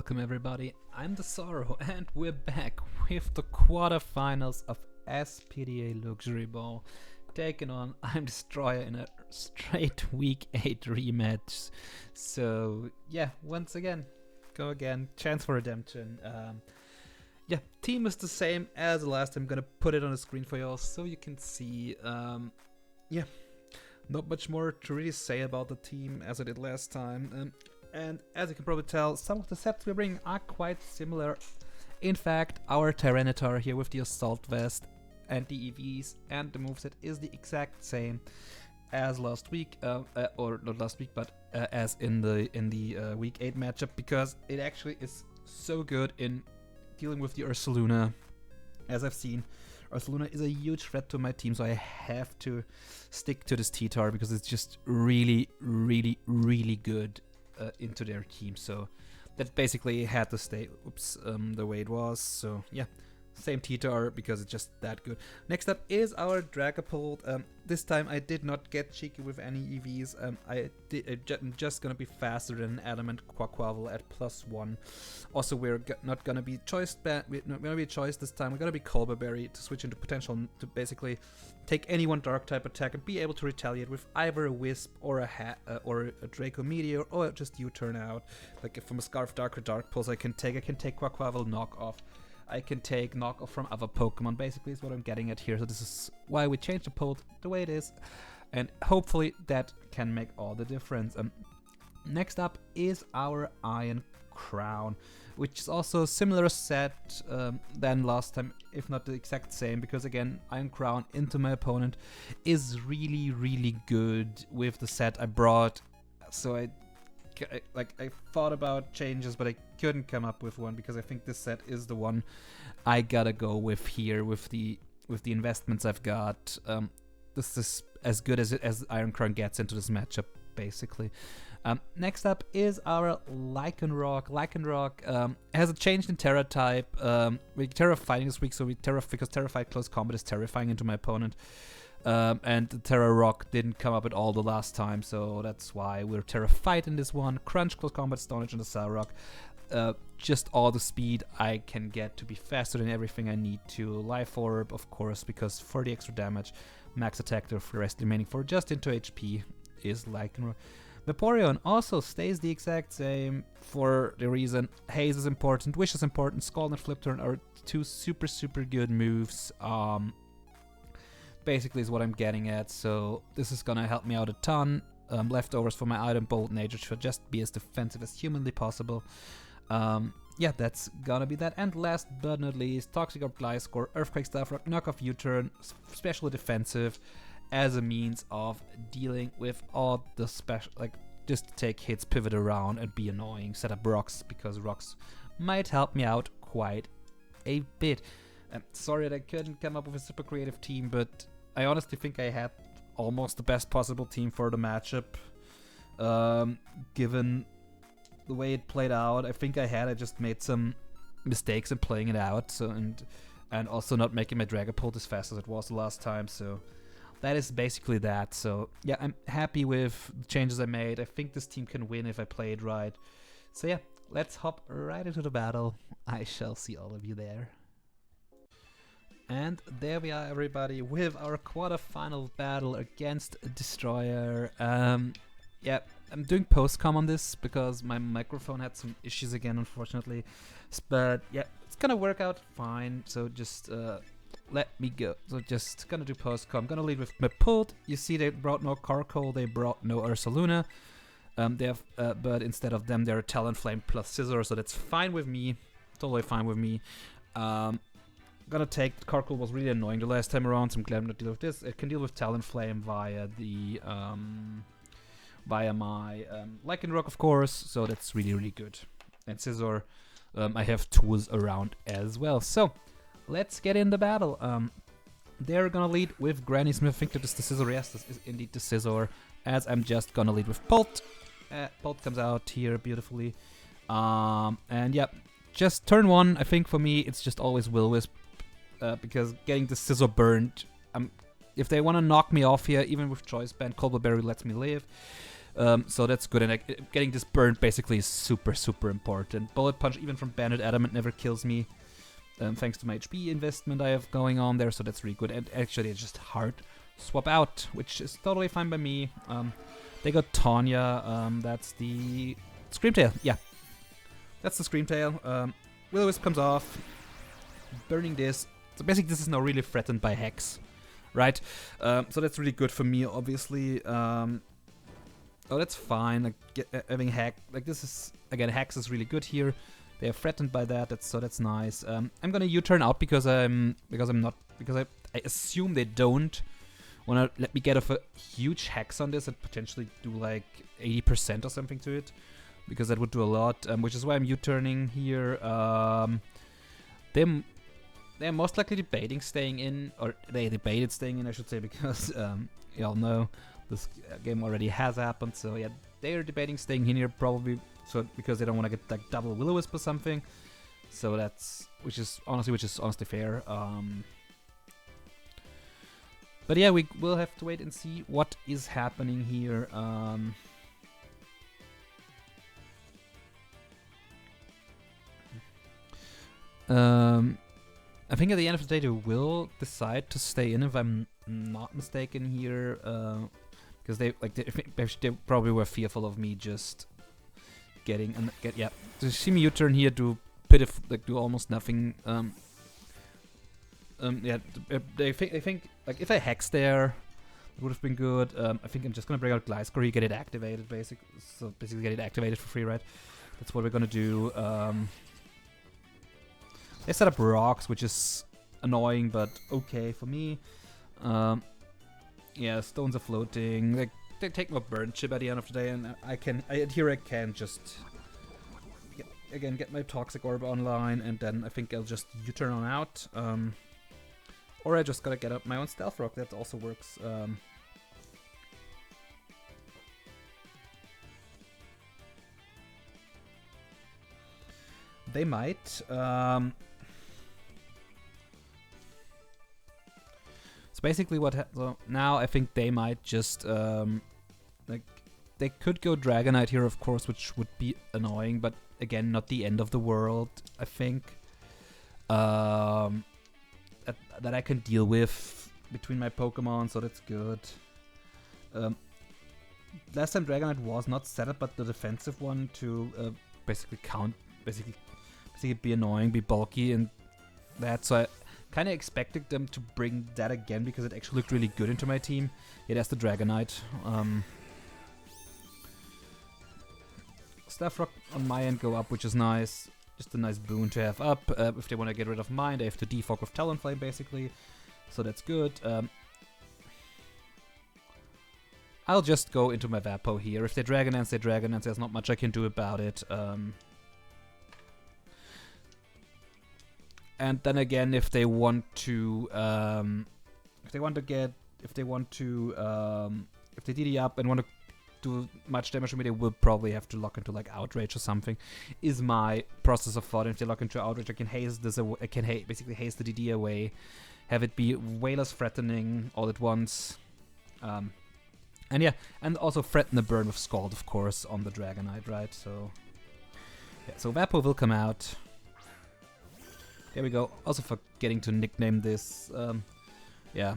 Welcome everybody, I'm the Sorrow and we're back with the quarterfinals of SPDA Luxuryball, taking on IMDStroyR in a straight week 8 rematch. So yeah, once again, go again, chance for redemption. Yeah, team is the same as the last time. I'm gonna put it on the screen for y'all so you can see. Yeah, not much more to really say about the team as I did last time. And as you can probably tell, some of the sets we're bringing are quite similar. In fact, our Tyranitar here with the Assault Vest and the EVs and the moveset is the exact same as last week, or not last week, but as in the week 8 matchup, because it actually is so good in dealing with the Ursaluna. As I've seen, Ursaluna is a huge threat to my team, so I have to stick to this T-Tar because it's just really, really, really good into their team. So that basically had to stay the way it was. So yeah, same T-Tar because it's just that good. Next up is our Dragapult. This time I did not get cheeky with any EVs. I'm just gonna be faster than Adamant Quaquavel at +1. Also, we're not gonna be choice this time. We're gonna be Colberberry to switch into potential to basically take any one dark type attack and be able to retaliate with either a Wisp or a Draco Meteor, or just U-turn out. Like if from a Scarf Dark or Dark Pulse, I can take Quaquavel knockoff. I can take knockoff from other Pokemon, basically is what I'm getting at here. So this is why we changed the Pult the way it is, and hopefully that can make all the difference. Next up is our Iron Crown, which is also a similar set than last time, if not the exact same, because again, Iron Crown into my opponent is really, really good with the set I brought. So I thought about changes, but I couldn't come up with one because I think this set is the one I gotta go with here with the investments I've got. This is as good as Iron Crown gets into this matchup, basically. Next up is our Lycanroc. Lycanroc has a change in Terra type. We're Terra fighting this week, so because Terra fight close combat is terrifying into my opponent. And the Terra Rock didn't come up at all the last time, so that's why we're Terra Fight in this one. Crunch, Close Combat, Stone Edge, and the Cell Rock. Just all the speed I can get to be faster than everything I need to. Life Orb, of course, because for the extra damage, Max Attack for the rest remaining for just into HP is Lycanroc. Vaporeon also stays the exact same for the reason Haze is important, Wish is important, Scald and Flip Turn are two super, super good moves. Basically is what I'm getting at, so this is gonna help me out a ton. Leftovers for my item Bold Nature should just be as defensive as humanly possible. Yeah, that's gonna be that. And last but not least, Toxic Orb, Gliscor, Earthquake, Staff Rock, Knockoff, U-Turn, specially defensive as a means of dealing with all the special, like just take hits, pivot around and be annoying. Set up rocks because rocks might help me out quite a bit. Sorry that I couldn't come up with a super creative team, but I honestly think I had almost the best possible team for the matchup. Given the way it played out, I just made some mistakes in playing it out, so and also not making my Dragapult as fast as it was the last time, so that is basically that. So yeah, I'm happy with the changes I made. I think this team can win if I play it right. So yeah, let's hop right into the battle. I shall see all of you there. And there we are, everybody, with our quarterfinal battle against Destroyer. Yeah, I'm doing post-com on this because my microphone had some issues again, unfortunately. But yeah, it's gonna work out fine, so just let me go. So just gonna do post-com. Gonna lead with my Pult. You see they brought no Carkol, they brought no Ursaluna. They have, but instead of them, they're Talonflame plus Scizor, so that's fine with me. Totally fine with me. Gonna take Carkol was really annoying the last time around, so I'm glad I'm not dealing with this. It can deal with Talonflame via the via my Lycanroc, of course, so that's really, really good. And Scizor, I have tools around as well. So let's get in the battle. They're gonna lead with Granny Smith. I think that is the Scizor. Yes, this is indeed the Scizor, as I'm just gonna lead with Pult. Pult comes out here beautifully. And yeah, just turn 1, I think for me, it's just always Will-Wisp. Because getting the Scizor burned, if they want to knock me off here, even with Choice Band, Colberberry lets me live. So that's good, and getting this burned basically is super, super important. Bullet Punch, even from Bandit Adamant, never kills me, thanks to my HP investment I have going on there, so that's really good. And actually, it's just hard swap out, which is totally fine by me. They got Tanya, that's the Screamtail, yeah. That's the Screamtail. Will-O-Wisp comes off, burning this. So basically, this is now really threatened by Hex, right? So that's really good for me, obviously. Oh, that's fine. Like having Hex, like this is again, Hex is really good here. They are threatened by that. That's nice. I'm gonna U-turn out because I assume they don't wanna let me get off a huge Hex on this and potentially do like 80% or something to it, because that would do a lot. Which is why I'm U-turning here. They're most likely debating staying in, or they debated staying in, I should say, because you all know this game already has happened. So yeah, they are debating staying in here probably, so because they don't want to get like double Will-O-Wisp or something. So that's which is honestly fair. But yeah, we will have to wait and see what is happening here. I think at the end of the day they will decide to stay in, if I'm not mistaken here, because they probably were fearful of me just getting to see me U-turn here, do do almost nothing. Yeah, they think like if I Hex there, it would have been good. I think I'm just gonna bring out Gliscor, get it activated, basically get it activated for free, right? That's what we're gonna do. They set up rocks, which is annoying, but okay for me. Yeah, stones are floating. They take my burn chip at the end of the day, and I can just get my Toxic Orb online, and then I think I'll just U-turn on out. Or I just gotta get up my own Stealth Rock. That also works. They might. So basically, so now I think they might just like they could go Dragonite here, of course, which would be annoying, but again, not the end of the world. I think that I can deal with between my Pokemon, so that's good. Last time Dragonite was not set up, but the defensive one to basically be annoying, be bulky, and that. So I kind of expected them to bring that again because it actually looked really good into my team. Yeah, that's the Dragonite. Staff Rock on my end go up, which is nice. Just a nice boon to have up. If they want to get rid of mine, they have to defog with Talonflame, basically. So that's good. I'll just go into my Vapo here. If they Dragon Dance, they Dragon Dance. There's not much I can do about it. And then again, if they want to DD up and want to do much damage to me, they will probably have to lock into like Outrage or something. Is my process of thought. If they lock into Outrage, I can haze this away. I can basically haze the DD away, have it be way less threatening all at once. And yeah, and also threaten the burn with Scald, of course, on the Dragonite, right? So yeah, so Vapo will come out. There we go. Also forgetting to nickname this. Yeah.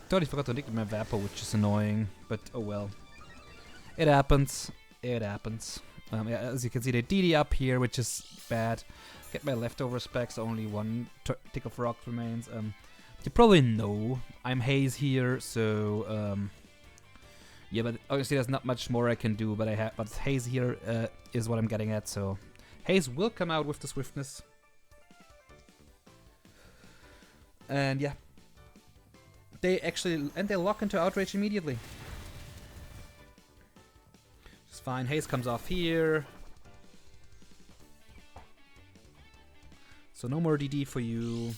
Totally forgot to nickname my Vapo, which is annoying, but oh well. It happens. It happens. Yeah, as you can see, they DD up here, which is bad. Get my leftover specs. Only one tick of rock remains. You probably know I'm Haze here, so yeah, but obviously there's not much more I can do. But Haze here is what I'm getting at. So Haze will come out with the swiftness, and yeah, they lock into Outrage immediately. It's fine. Haze comes off here. So no more DD for you.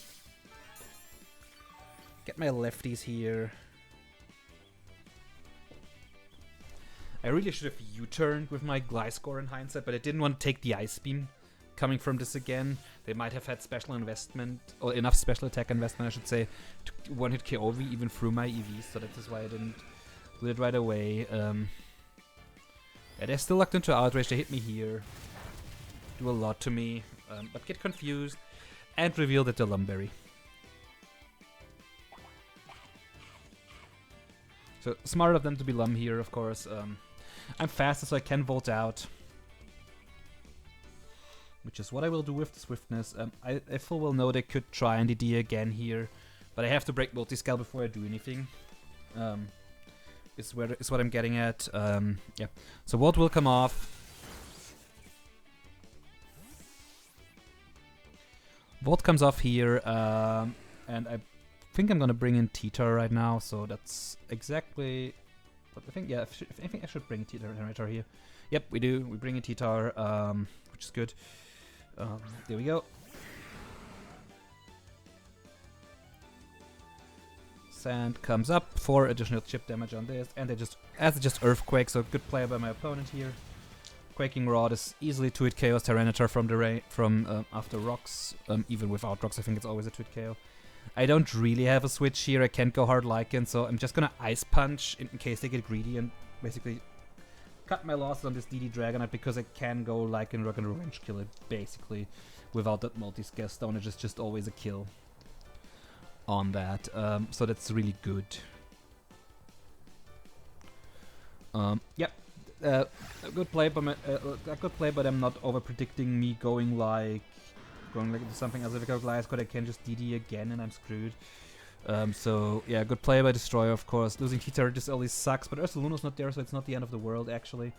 Get my lefties here. I really should have U-turned with my Gliscor in hindsight, but I didn't want to take the Ice Beam coming from this again. They might have had special investment, or enough special attack investment, I should say, to one-hit KO me even through my EV, so that is why I didn't do it right away. Yeah, they're still locked into Outrage. They hit me here. Do a lot to me. But get confused and reveal that they're Lumberry. So smart of them to be Lum here, of course. I'm faster, so I can Volt out. Which is what I will do with the Swiftness. I full well know they could try and DD again here. But I have to break Multiscale before I do anything. Is what I'm getting at. Yeah. So Volt will come off. Volt comes off here, and I think I'm gonna bring in T-Tar right now. So that's exactly what I think. Yeah, I think I should bring T-Tar here. Yep, we do. We bring in T-Tar, which is good. There we go. Sand comes up for additional chip damage on this, and they just Earthquake, so good play by my opponent here. Quaking Rod is easily 2-hit KOs Tyranitar from after rocks. Even without rocks, I think it's always a 2-hit KO. I don't really have a switch here. I can't go hard Lycan, so I'm just gonna Ice Punch in case they get greedy and basically cut my losses on this DD Dragonite because I can go Lycan Rock and Revenge kill it basically without that multi-scale stone. It's just always a kill on that. So that's really good. Yep. A good play, but I'm not over predicting me going like into something as a Vicar Glass, because I can just DD again and I'm screwed. So yeah, good play by Destroyer, of course. Losing T-Tar just always sucks, but Ursaluno's not there, so it's not the end of the world actually.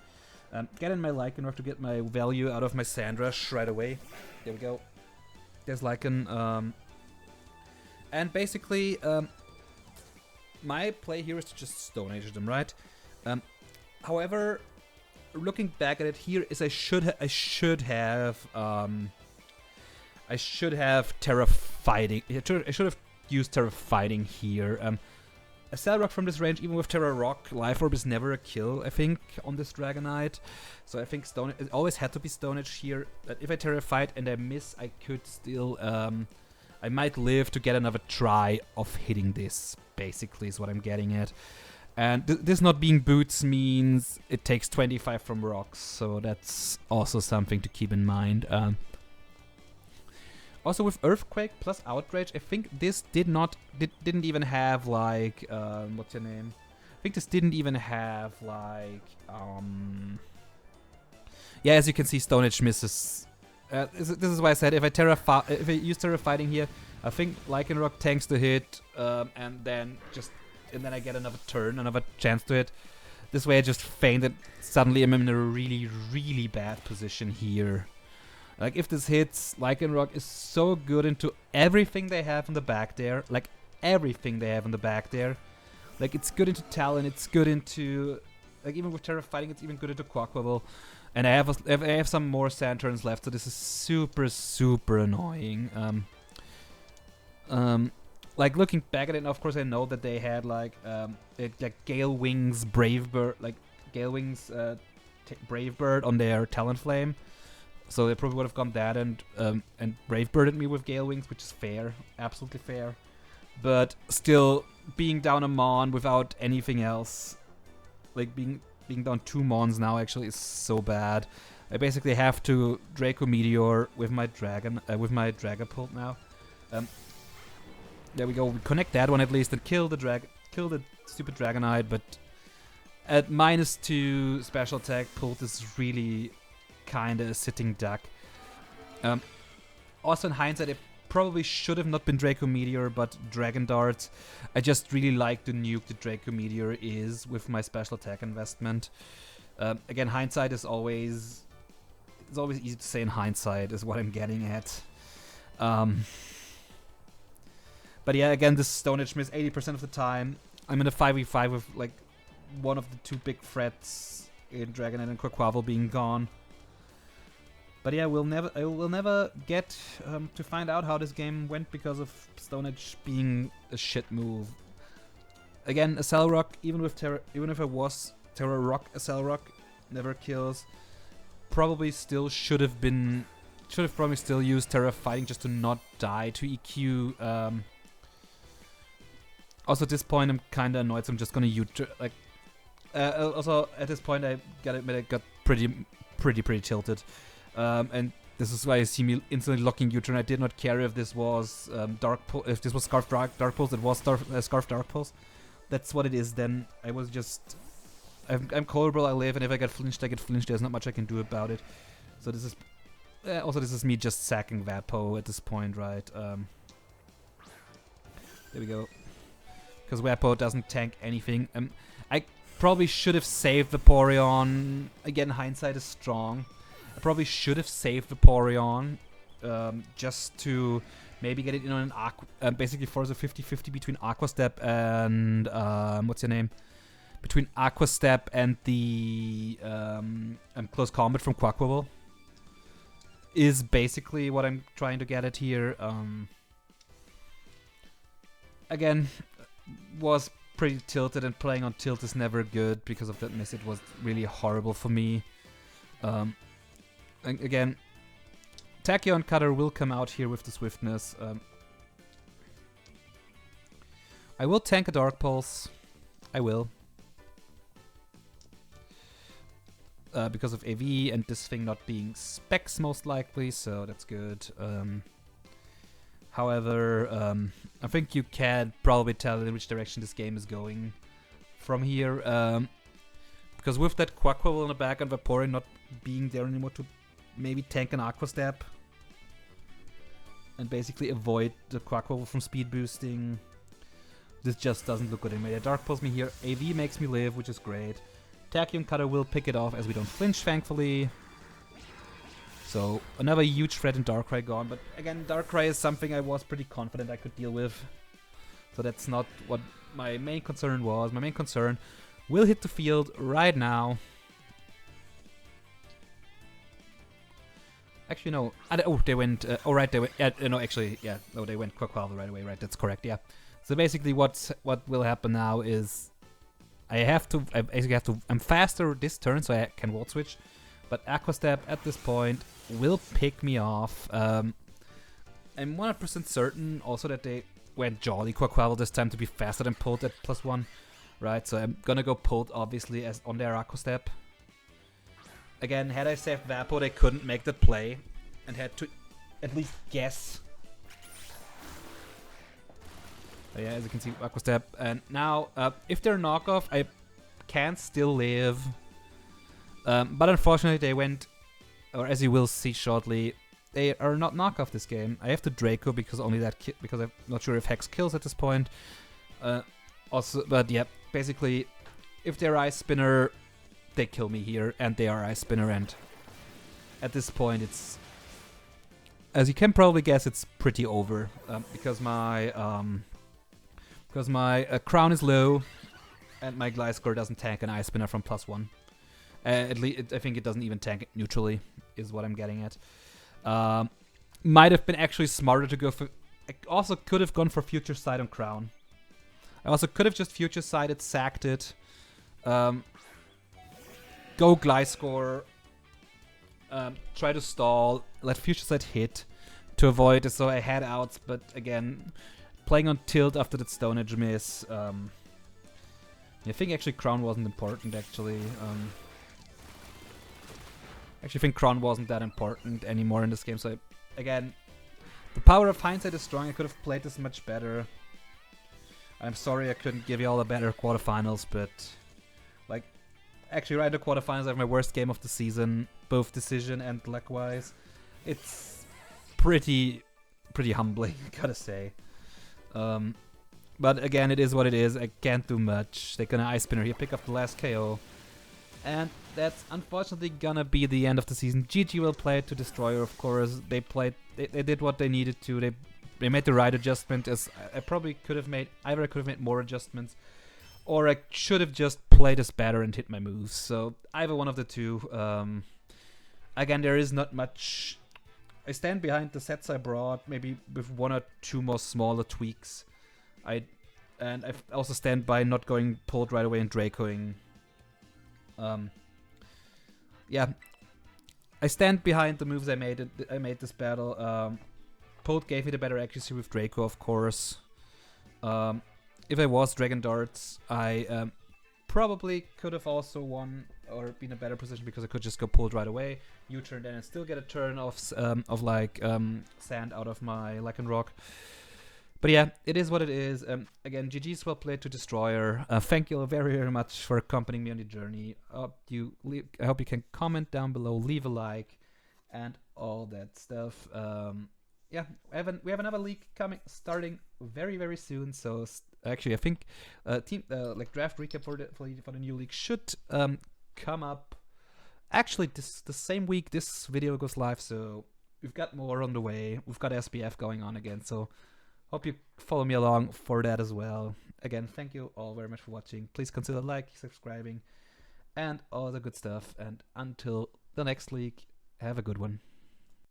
Get in my Lycan to get my value out of my Sandrush right away. There we go. There's Lycan. And basically, my play here is to just Stone Age them, right? However, looking back at it here, is I should have Terra Fighting. I should have used Terra Fighting here. A Cell Rock from this range, even with Terra Rock, Life Orb is never a kill, I think, on this Dragonite. So I think it always had to be Stone Edge here. But if I Terra Fight and I miss, I could still, I might live to get another try of hitting this, basically, is what I'm getting at. And this not being boots means it takes 25 from rocks, so that's also something to keep in mind. Also with Earthquake plus Outrage, I think this didn't even have like what's your name? I think this didn't even have like yeah, as you can see, Stone Edge misses. This is why I said if I use Terra Fighting here, I think Lycan Rock tanks the hit, and then I get another turn, another chance to hit. This way I just feign that suddenly I'm in a really, really bad position here. Like, if this hits, Lycan Rock is so good into everything they have in the back there. Like, everything they have in the back there. Like, it's good into Talon, it's good into... Like, even with Terra Fighting, it's even good into Quaquaval. And I have some more Sand turns left, so this is super, super annoying. Like, looking back at it, of course, I know that they had, like Gale Wings Brave Bird, Brave Bird on their Talonflame. So they probably would have gone that and Brave Birded me with Gale Wings, which is fair, absolutely fair. But still, being down a Mon without anything else, like being down 2 Mons now actually is so bad. I basically have to Draco Meteor with my Dragapult now. There we go. We connect that one at least and kill the stupid Dragonite. But at -2 special attack, Pult is really kind of a sitting duck. Also in hindsight, it probably should have not been Draco Meteor, but Dragon Dart. I just really like the nuke that Draco Meteor is with my special attack investment. Again, hindsight is always... It's always easy to say in hindsight, is what I'm getting at. But yeah, again, this Stone Edge miss 80% of the time. I'm in a 5v5 with like one of the 2 big threats in Dragonite and Quaquaval being gone. But yeah, I will never get to find out how this game went because of Stone Edge being a shit move. Again, a Cell Rock, even if it was Terra Rock, a Cell Rock never kills. Probably still should have probably still used Terra Fighting just to not die to EQ. Also at this point I'm kinda annoyed, so I'm just gonna Also, at this point, I gotta admit, I got pretty tilted. And this is why you see me instantly locking U-turn. I did not care if this was if this was Scarf Dark Pulse. It was Scarf Dark Pulse. That's what it is. Then I was just, I'm colorable. I live, and if I get flinched, I get flinched. There's not much I can do about it. So this is also this is me just sacking Vapo at this point, right? There we go. Because Vapo doesn't tank anything. I probably should have saved Vaporeon. Again, hindsight is strong. I probably should have saved Vaporeon just to maybe get it in on an basically force a 50-50 between Aqua Step and what's your name? Between Aqua Step and the Close Combat from Quaquaval is basically what I'm trying to get at here. Again, was pretty tilted, and playing on tilt is never good because of that miss. It was really horrible for me. Again, Tachyon Cutter will come out here with the swiftness. I will tank a Dark Pulse. I will. Because of AV and this thing not being specs most likely, so that's good. However, I think you can probably tell in which direction this game is going from here. Because with that Quaquaval in the back and Vaporeon not being there anymore to maybe tank an Aqua Step and basically avoid the Quaquaval from speed boosting, this just doesn't look good anymore. Yeah, Dark Pulse me here. AV makes me live, which is great. Tachyon Cutter will pick it off as we don't flinch, thankfully. So, another huge threat in Darkrai gone. But again, Darkrai is something I was pretty confident I could deal with. So that's not what my main concern was. My main concern will hit the field right now. Actually, no. Oh, they went... oh, right, they went... Yeah, no, actually, yeah. No, they went Quaquaval right away, right? That's correct, yeah. So basically what will happen now is... I basically have to... I'm faster this turn, so I can Volt Switch. But Aqua Step at this point will pick me off. I'm 100% certain also that they went Jolly Quaquaval this time to be faster than Pult at +1. Right, so I'm gonna go Pult obviously as on their Aqua Step. Again, had I saved Vapo, they couldn't make that play. And had to at least guess. So yeah, as you can see, Aqua Step. And now, if they're knockoff, I can still live. But unfortunately they went, or as you will see shortly, they are not knockoff this game. I have to Draco because only that because I'm not sure if Hex kills at this point. Also, but yeah, basically, if they're Ice Spinner, they kill me here, and they are Ice Spinner, and at this point it's, as you can probably guess, it's pretty over because my Crown is low, and my Gliscor doesn't tank an Ice Spinner from +1. At least, I think it doesn't even tank it neutrally, is what I'm getting at. Might have been actually smarter to go for... I also could have gone for Future Sight on Crown. I also could have just Future Sighted, sacked it. Go Gliscor. Try to stall. Let Future Sight hit to avoid it, so I had outs, but again, playing on tilt after that Stone Edge miss. I think actually Crown wasn't important, actually. Actually, I think Crown wasn't that important anymore in this game, so again, the power of hindsight is strong. I could have played this much better. I'm sorry I couldn't give you all a better quarterfinals, but like, actually right, the quarterfinals are my worst game of the season, both decision and luck-wise. It's pretty humbling, gotta say. But again, it is what it is. I can't do much. They're gonna Ice Spinner here, pick up the last KO. And that's unfortunately gonna be the end of the season. GG will play it to DestroyR, of course. They did what they needed to. They made the right adjustment. As I probably could have made, either I could have made more adjustments, or I should have just played this better and hit my moves. So either one of the two. Again, there is not much. I stand behind the sets I brought, maybe with one or two more smaller tweaks. I also stand by not going Pult right away and Dracoing. Yeah, I stand behind the moves I made. I made this battle. Pult gave me the better accuracy with Draco, of course. If I was Dragon Darts, I probably could have also won or been in a better position because I could just go pulled right away, U-turn then and still get a turn of sand out of my Lycanroc. But yeah, it is what it is. Again, GG's well played to Destroyer. Thank you very, very much for accompanying me on the journey. I hope you can comment down below, leave a like, and all that stuff. Yeah, we have another league starting very, very soon. So actually, I think draft recap for the new league should come up. Actually, the same week this video goes live. So we've got more on the way. We've got SPF going on again. So hope you follow me along for that as well. Again, thank you all very much for watching. Please consider liking, subscribing, and all the good stuff. And until the next league, have a good one.